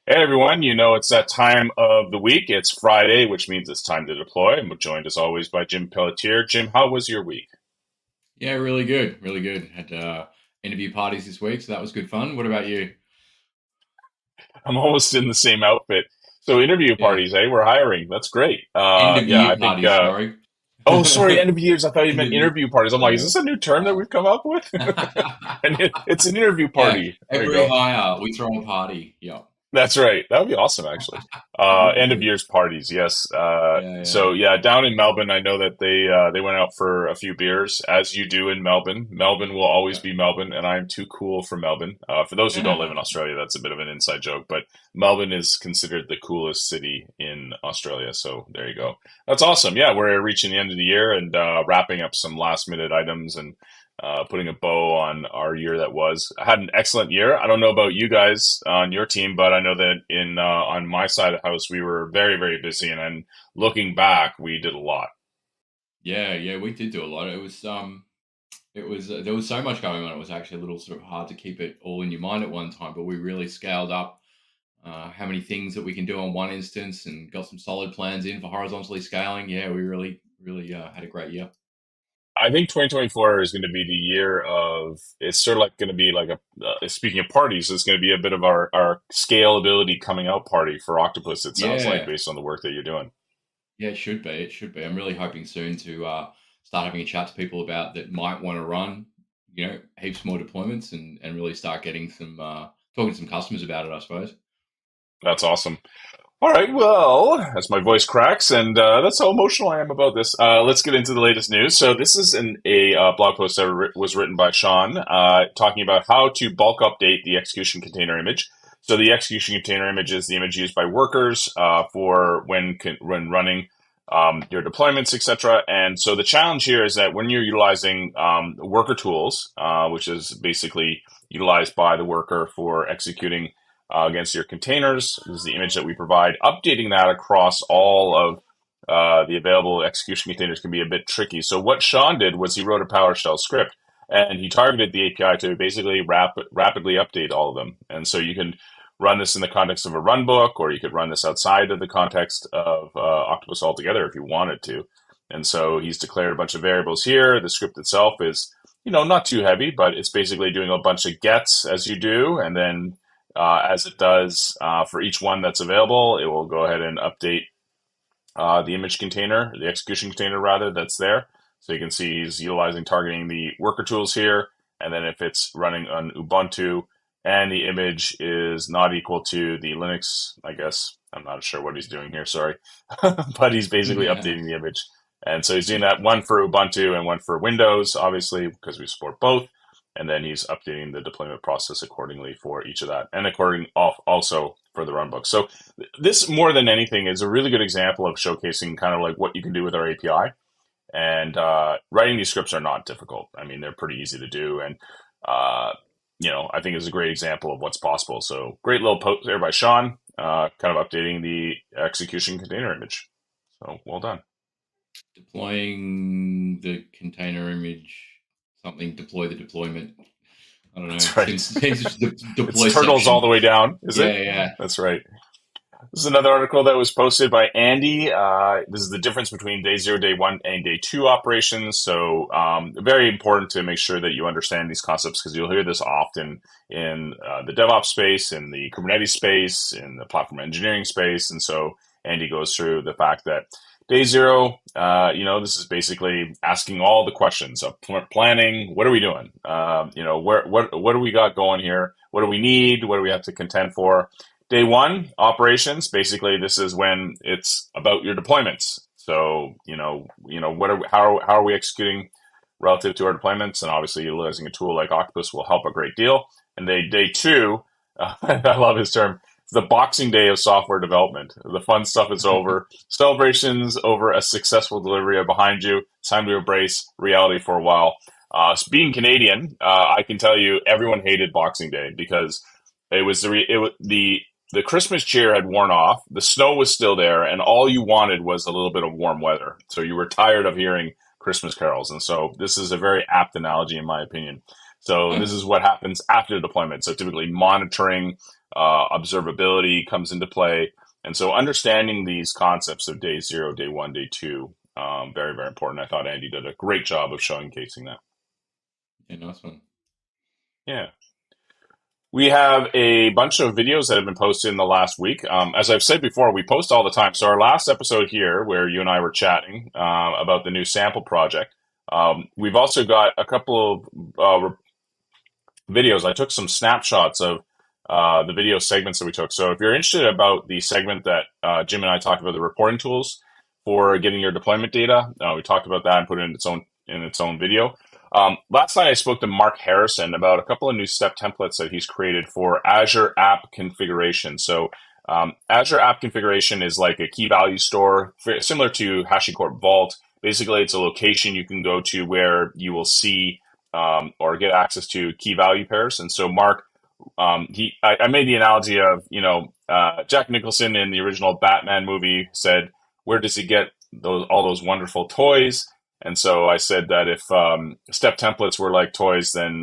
Hey everyone, it's that time of the week. It's Friday, which means it's time to deploy. I'm joined as always by Jim Pelletier. Jim, how was your week? Yeah, really good, really good. Had interview parties this week, so that was good fun. What about you? I'm almost in the same outfit. So interview Yeah, parties, We're hiring. That's great. end of Yeah, year I think, parties. Sorry, oh, sorry, end of years. I thought you end meant of year. interview parties. I'm like, is Yeah, this a new term that we've come up with? And it's an interview yeah. party. There you Every go. hire, we throw a party. Yeah, That's right. That would be awesome, actually. it would End of be. years parties, yes. Yeah, So yeah, yeah, down in Melbourne, I know that they went out for a few beers, as you do in Melbourne. Melbourne will always yeah. be Melbourne, and I'm too cool for Melbourne. For those who don't live in Australia, that's a bit of an inside joke, but Melbourne is considered the coolest city in Australia. So there you go. That's awesome. Yeah, we're reaching the end of the year and wrapping up some last minute items and putting a bow on our year that was. I had an excellent year. I don't know about you guys on your team, but I know that in on my side of the house, we were very, very busy. And then looking back, we did a lot. Yeah, yeah. We did do a lot. It was there was so much going on. It was actually a little sort of hard to keep it all in your mind at one time. But we really scaled up how many things that we can do on one instance and got some solid plans in for horizontally scaling. Yeah, we really had a great year. I think 2024 is going to be the year of, it's sort of like going to be like speaking of parties, it's going to be a bit of our scalability coming out party for Octopus, it sounds like, Yeah, based on the work that you're doing. yeah, it should be. It should be. I'm really hoping soon to start having a chat to people about that might want to run, heaps more deployments and really start getting some talking to some customers about it. I suppose. That's awesome. All right, well, as my voice cracks, and that's how emotional I am about this. Let's get into the latest news. So this is a blog post that was written by Sean, talking about how to bulk update the execution container image. So the execution container image is the image used by workers for when running your deployments, etc. And so the challenge here is that when you're utilizing worker tools, which is basically utilized by the worker for executing against your containers. This is the image that we provide. Updating that across all of the available execution containers can be a bit tricky. So what Sean did was he wrote a PowerShell script and he targeted the API to basically rapidly update all of them. And so you can run this in the context of a runbook, or you could run this outside of the context of Octopus altogether if you wanted to. And so he's declared a bunch of variables here. The script itself is, not too heavy, but it's basically doing a bunch of gets as you do, and then as it does for each one that's available, it will go ahead and update the image container, the execution container rather, that's there. So you can see he's utilizing targeting the worker tools here. And then if it's running on Ubuntu and the image is not equal to the Linux, I guess, I'm not sure what he's doing here, sorry. But he's basically Yeah. updating the image. And so he's doing that one for Ubuntu and one for Windows, obviously, because we support both. And then he's updating the deployment process accordingly for each of that, and according also for the runbook. So this, more than anything, is a really good example of showcasing kind of like what you can do with our API. And writing these scripts are not difficult. I mean, they're pretty easy to do, and uh, I think is a great example of what's possible. So great little post there by Sean, kind of updating the execution container image. So well done. Deploying the container image, something. Deploy the deployment. I don't know. That's right. Seems just It's deploy turtles all section. the way down, is it? Yeah, yeah, That's right. This is another article that was posted by Andy. This is the difference between day zero, day one, and day two operations. So, very important to make sure that you understand these concepts because you'll hear this often in the DevOps space, in the Kubernetes space, in the platform engineering space. And so, Andy goes through the fact that day zero, this is basically asking all the questions of planning. What are we doing? What do we got going here? What do we need? What do we have to contend for? Day one, operations. Basically, this is when it's about your deployments. So, how are we executing relative to our deployments? And obviously, utilizing a tool like Octopus will help a great deal. And day two, I love his term. It's the Boxing Day of software development. The fun stuff is over. Celebrations over a successful delivery are behind you. It's time to embrace reality for a while. Being Canadian, I can tell you, everyone hated Boxing Day because the Christmas cheer had worn off, the snow was still there, and all you wanted was a little bit of warm weather. So you were tired of hearing Christmas carols. And so this is a very apt analogy, in my opinion. So this is what happens after deployment. So typically monitoring, observability comes into play. And so understanding these concepts of day zero, day one, day two, very, very important. I thought Andy did a great job of showcasing that. Yeah, nice one. Yeah. We have a bunch of videos that have been posted in the last week. As I've said before, we post all the time. So our last episode here, where you and I were chatting about the new sample project, we've also got a couple of videos. I took some snapshots of the video segments that we took. So if you're interested about the segment that Jim and I talked about, the reporting tools for getting your deployment data, we talked about that and put it in its own video. Last night I spoke to Mark Harrison about a couple of new step templates that he's created for Azure App Configuration. So Azure App Configuration is like a key value store, similar to HashiCorp Vault. Basically, it's a location you can go to where you will see or get access to key value pairs. And so Mark, I made the analogy of, Jack Nicholson in the original Batman movie said, where does he get all those wonderful toys? And so I said that if step templates were like toys, then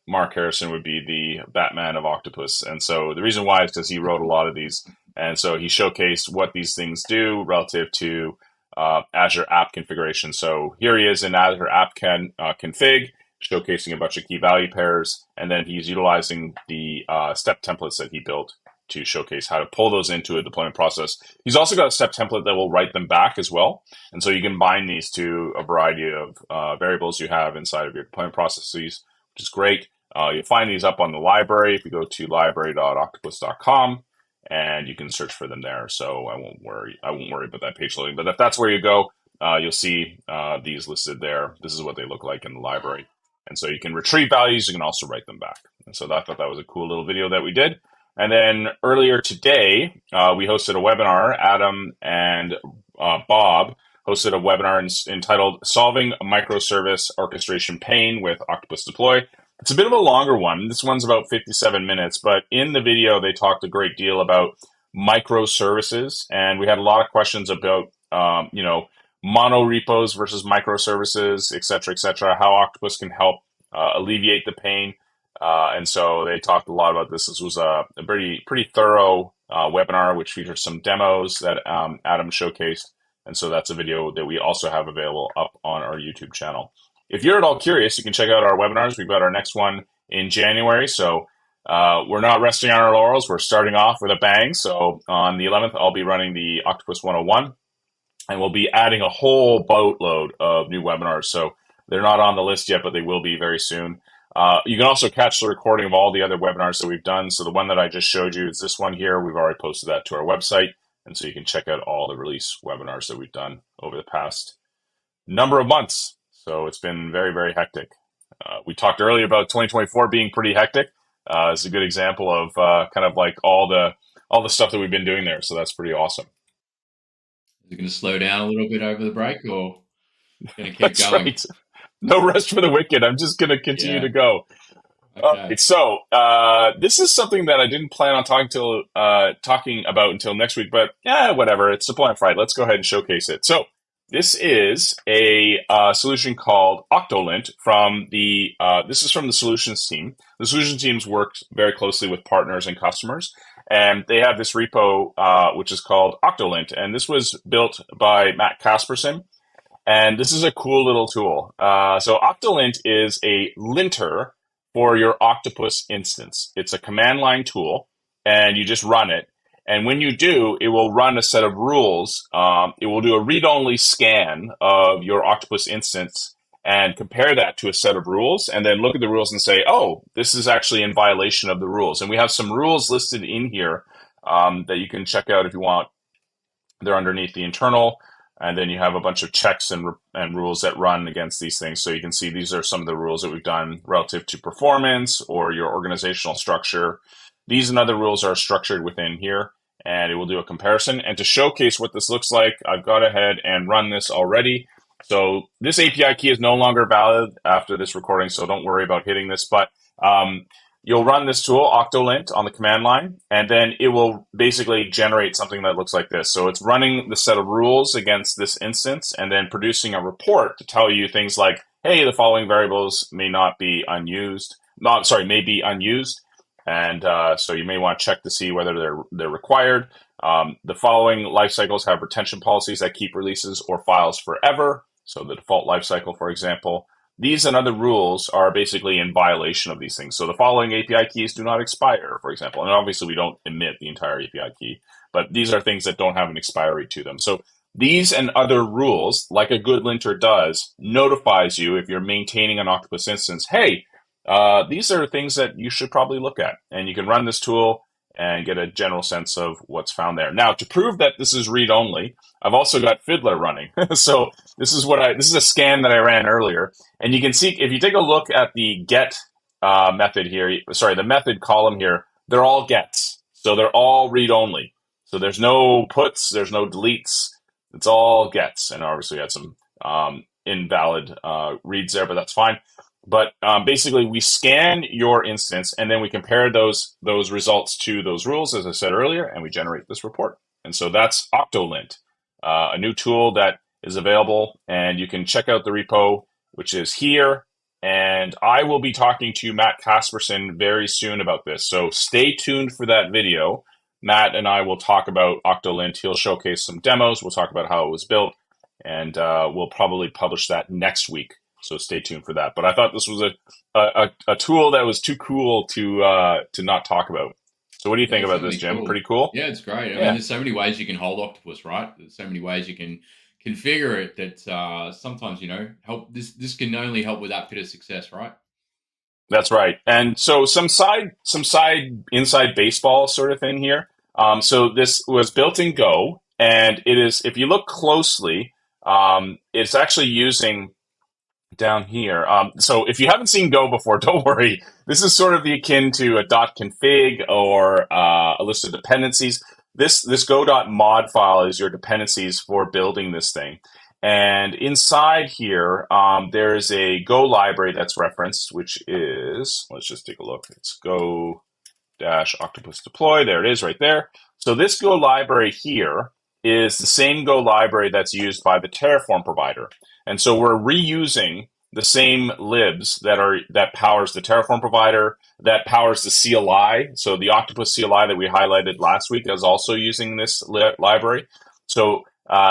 Mark Harrison would be the Batman of Octopus. And so the reason why is because he wrote a lot of these. And so he showcased what these things do relative to Azure App Configuration. So here he is in Azure App Config, showcasing a bunch of key value pairs. And then he's utilizing the step templates that he built to showcase how to pull those into a deployment process. He's also got a step template that will write them back as well. And so you can bind these to a variety of variables you have inside of your deployment processes, which is great. You'll find these up on the library if you go to library.octopus.com, and you can search for them there. So I won't worry about that page loading. But if that's where you go, you'll see these listed there. This is what they look like in the library. And so you can retrieve values. You can also write them back. And so I thought that was a cool little video that we did. And then earlier today, we hosted a webinar. Adam and Bob hosted a webinar entitled Solving a Microservice Orchestration Pain with Octopus Deploy. It's a bit of a longer one. This one's about 57 minutes, but in the video, they talked a great deal about microservices. And we had a lot of questions about, mono repos versus microservices, et cetera, how Octopus can help alleviate the pain. And so they talked a lot about this. This was a pretty thorough webinar, which features some demos that Adam showcased. And so that's a video that we also have available up on our YouTube channel. If you're at all curious, you can check out our webinars. We've got our next one in January. So we're not resting on our laurels. We're starting off with a bang. So on the 11th, I'll be running the Octopus 101. And we'll be adding a whole boatload of new webinars. So they're not on the list yet, but they will be very soon. You can also catch the recording of all the other webinars that we've done. So the one that I just showed you is this one here. We've already posted that to our website. And so you can check out all the release webinars that we've done over the past number of months. So it's been very, very hectic. We talked earlier about 2024 being pretty hectic. It's a good example of kind of like all the stuff that we've been doing there. So that's pretty awesome. Is it going to slow down a little bit over the break, or going to keep That's going? right. No rest for the wicked. I'm just going to continue to go. Okay. So this is something that I didn't plan on talking about until next week, but whatever. It's Deployment Friday. Let's go ahead and showcase it. So this is a solution called Octolint this is from the solutions team. The solutions teams work very closely with partners and customers, and they have this repo which is called Octolint, and this was built by Matt Casperson. And this is a cool little tool. So Octolint is a linter for your Octopus instance. It's a command line tool, and you just run it. And when you do, it will run a set of rules. It will do a read-only scan of your Octopus instance and compare that to a set of rules, and then look at the rules and say, oh, this is actually in violation of the rules. And we have some rules listed in here that you can check out if you want. They're underneath the internal. And then you have a bunch of checks and rules that run against these things. So you can see these are some of the rules that we've done relative to performance or your organizational structure. These and other rules are structured within here, and it will do a comparison. And to showcase what this looks like, I've gone ahead and run this already. So this API key is no longer valid after this recording, so don't worry about hitting this. But you'll run this tool, Octolint, on the command line, and then it will basically generate something that looks like this. So it's running the set of rules against this instance and then producing a report to tell you things like, hey, the following variables may be unused. And so you may want to check to see whether they're required. The following life cycles have retention policies that keep releases or files forever. So the default life cycle, for example. These and other rules are basically in violation of these things. So the following API keys do not expire, for example. And obviously we don't emit the entire API key, but these are things that don't have an expiry to them. So these and other rules, like a good linter does, notifies you if you're maintaining an Octopus instance, hey, these are things that you should probably look at. And you can run this tool and get a general sense of what's found there. Now, to prove that this is read-only, I've also got Fiddler running. So this is a scan that I ran earlier. And you can see, if you take a look at the get method here, sorry, the method column here, they're all gets. So they're all read-only. So there's no puts, there's no deletes. It's all gets. And obviously we had some invalid reads there, but that's fine. But basically, we scan your instance, and then we compare those results to those rules, as I said earlier, and we generate this report. And so that's Octolint, a new tool that is available, and you can check out the repo, which is here. And I will be talking to Matt Casperson very soon about this. So stay tuned for that video. Matt and I will talk about Octolint. He'll showcase some demos. We'll talk about how it was built, and we'll probably publish that next week. So stay tuned for that. But I thought this was a tool that was too cool to not talk about. So what do you think about this, Jim? Cool. Pretty cool? Yeah, it's great. I mean, there's so many ways you can hold Octopus, right? There's so many ways you can configure it that sometimes, help. This can only help with that bit of success, right? That's right. And so some side inside baseball sort of thing here. So this was built in Go, and it is, if you look closely, it's actually using down here. So if you haven't seen Go before, don't worry. This is sort of the akin to a .config or a list of dependencies. This go.mod file is your dependencies for building this thing. And inside here, there's a Go library that's referenced, which is, let's just take a look. It's Go-Octopus Deploy. There it is right there. So this Go library here is the same Go library that's used by the Terraform provider. And so we're reusing the same libs that powers the Terraform provider, that powers the CLI. So the Octopus CLI that we highlighted last week is also using this library. So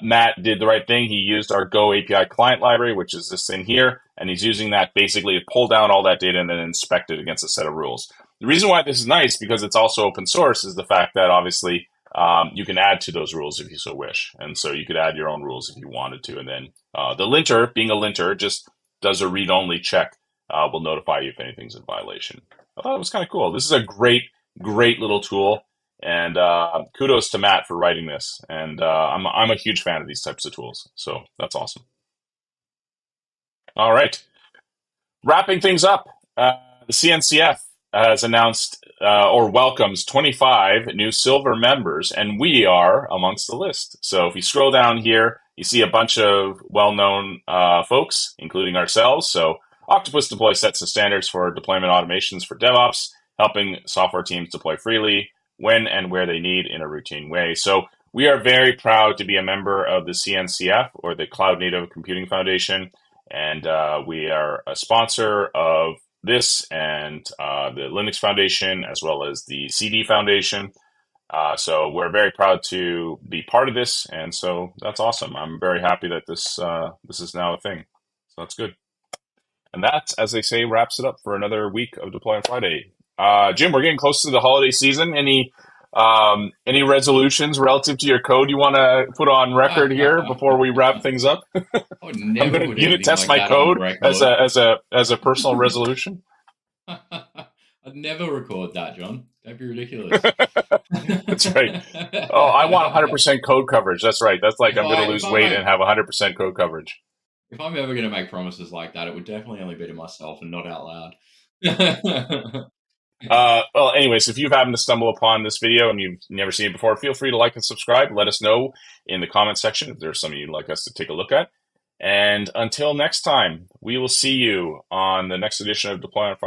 Matt did the right thing. He used our Go API client library, which is this thing here, and he's using that basically to pull down all that data and then inspect it against a set of rules. The reason why this is nice, because it's also open source, is the fact that obviously you can add to those rules if you so wish. And so you could add your own rules if you wanted to. And then the linter, being a linter, just does a read-only check, will notify you if anything's in violation. I thought it was kind of cool. This is a great little tool. And kudos to Matt for writing this. And I'm a huge fan of these types of tools. So that's awesome. All right. Wrapping things up, the CNCF has announced or welcomes 25 new silver members, and we are amongst the list. So if you scroll down here, you see a bunch of well-known folks, including ourselves. So Octopus Deploy sets the standards for deployment automations for DevOps, helping software teams deploy freely when and where they need in a routine way. So we are very proud to be a member of the CNCF, or the Cloud Native Computing Foundation, and we are a sponsor of this and the Linux Foundation, as well as the CD Foundation. So we're very proud to be part of this, and so that's awesome. I'm very happy that this is now a thing. So that's good. And that, as they say, wraps it up for another week of Deploy on Friday. Jim, we're getting close to the holiday season. Any resolutions relative to your code you want to put on record here before we wrap things up? I would never I'm going to test my code as a personal resolution. I'd never record that, John. That'd be ridiculous. That's right. Oh, I want 100% code coverage. That's right. That's like I'm going to lose weight and have 100% code coverage. If I'm ever going to make promises like that, it would definitely only be to myself and not out loud. Well, anyways, if you've happened to stumble upon this video and you've never seen it before, feel free to like and subscribe. Let us know in the comment section if there's something you'd like us to take a look at. And until next time, we will see you on the next edition of Deploy on Friday.